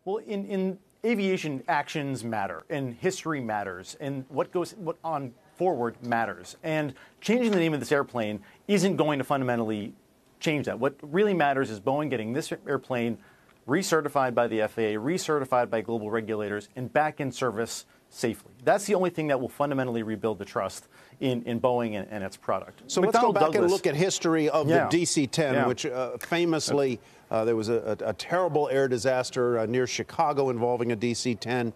Well, in aviation, actions matter, and history matters, and what on forward matters. And changing the name of this airplane isn't going to fundamentally change that. What really matters is Boeing getting this airplane recertified by the FAA, recertified by global regulators, and back in service safely. That's the only thing that will fundamentally rebuild the trust in Boeing and its product. So let's go back and look at history of the DC-10, which famously there was a terrible air disaster near Chicago involving a DC-10.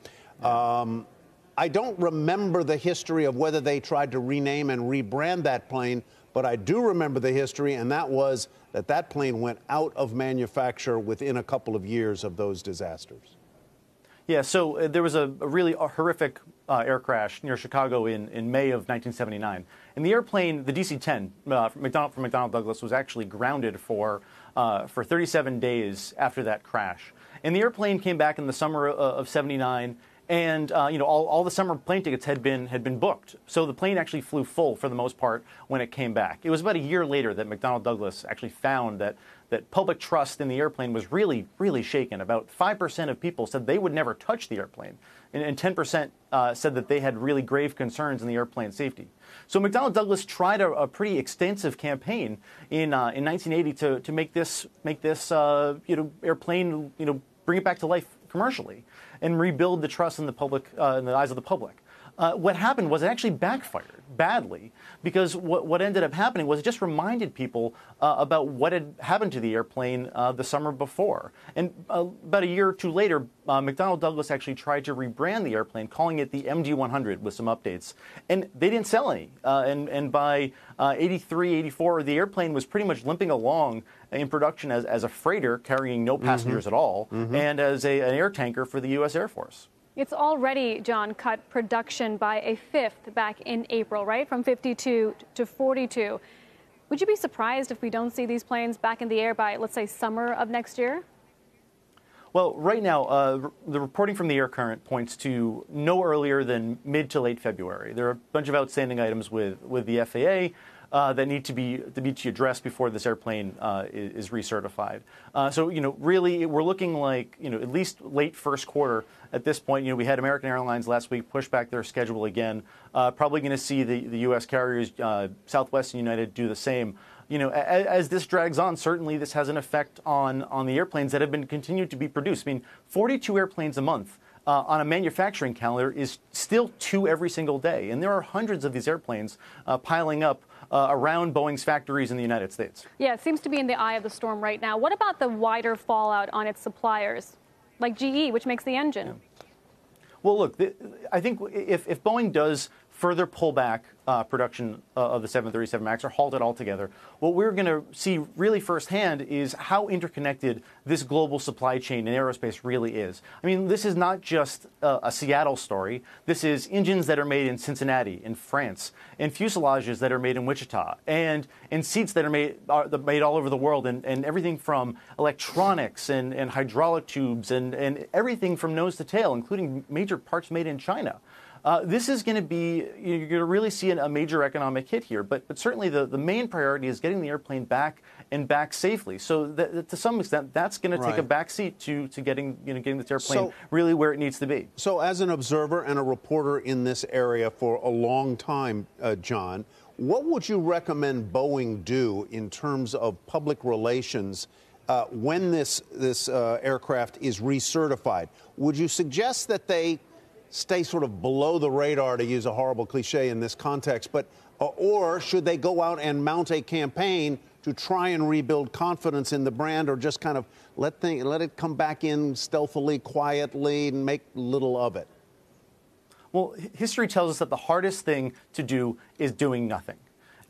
I don't remember the history of whether they tried to rename and rebrand that plane, but I do remember the history, and that was that plane went out of manufacture within a couple of years of those disasters. Yeah, so there was a really horrific air crash near Chicago in May of 1979. And the airplane, the DC-10 from McDonnell Douglas, was actually grounded for 37 days after that crash. And the airplane came back in the summer of 79. And all the summer plane tickets had been booked, so the plane actually flew full for the most part when it came back. It was about a year later that McDonnell Douglas actually found that public trust in the airplane was really shaken. About 5% of people said they would never touch the airplane, and 10% said that they had really grave concerns in the airplane's safety. So McDonnell Douglas tried a pretty extensive campaign in 1980 to make this airplane bring it back to life commercially and rebuild the trust in the public, in the eyes of the public. What happened was it actually backfired badly, because what ended up happening was it just reminded people about what had happened to the airplane the summer before. And about a year or two later, McDonnell Douglas actually tried to rebrand the airplane, calling it the MD-100 with some updates. And they didn't sell any. And by 83, 84, the airplane was pretty much limping along in production as a freighter carrying no passengers at all, and as an air tanker for the U.S. Air Force. It's already, John, cut production by a fifth back in April, right? From 52 to 42. Would you be surprised if we don't see these planes back in the air by, let's say, summer of next year? Well, right now, the reporting from the Air Current points to no earlier than mid to late February. There are a bunch of outstanding items with the FAA that need to be addressed before this airplane is recertified. So, really, we're looking like, at least late first quarter at this point. We had American Airlines last week push back their schedule again. Probably going to see the U.S. carriers, Southwest and United, do the same. As this drags on, certainly this has an effect on the airplanes that have been continued to be produced. I mean, 42 airplanes a month on a manufacturing calendar is still 2 every single day. And there are hundreds of these airplanes piling up around Boeing's factories in the United States. Yeah, it seems to be in the eye of the storm right now. What about the wider fallout on its suppliers, like GE, which makes the engine? Yeah. Well, look, I think if Boeing does further pull back production of the 737 MAX or halt it altogether, what we're going to see really firsthand is how interconnected this global supply chain in aerospace really is. I mean, this is not just a Seattle story. This is engines that are made in Cincinnati, in France, and fuselages that are made in Wichita, and seats that are made all over the world, and everything from electronics and hydraulic tubes and everything from nose to tail, including major parts made in China. This is going to be, you're going to really see a major economic hit here. But certainly the main priority is getting the airplane back and back safely. So to some extent, that's going to take a back seat to getting this airplane really where it needs to be. So as an observer and a reporter in this area for a long time, John, what would you recommend Boeing do in terms of public relations when this aircraft is recertified? Would you suggest that they stay sort of below the radar, to use a horrible cliche in this context, but or should they go out and mount a campaign to try and rebuild confidence in the brand, or just kind of let it come back in stealthily, quietly, and make little of it? Well, history tells us that the hardest thing to do is doing nothing.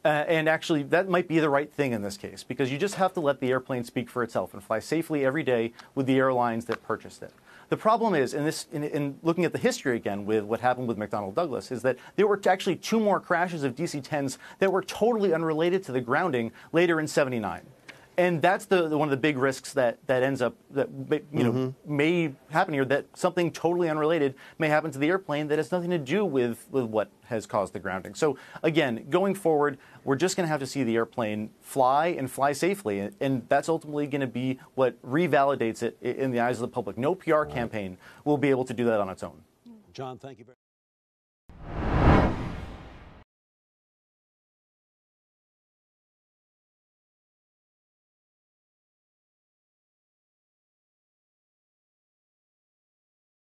And actually, that might be the right thing in this case, because you just have to let the airplane speak for itself and fly safely every day with the airlines that purchased it. The problem is, in looking at the history again with what happened with McDonnell Douglas, is that there were actually 2 more crashes of DC-10s that were totally unrelated to the grounding later in '79. And that's one of the big risks that ends up, that may happen here, that something totally unrelated may happen to the airplane that has nothing to do with what has caused the grounding. So again, going forward, we're just going to have to see the airplane fly and fly safely. And that's ultimately going to be what revalidates it in the eyes of the public. No PR campaign will be able to do that on its own. Jon, thank you very much.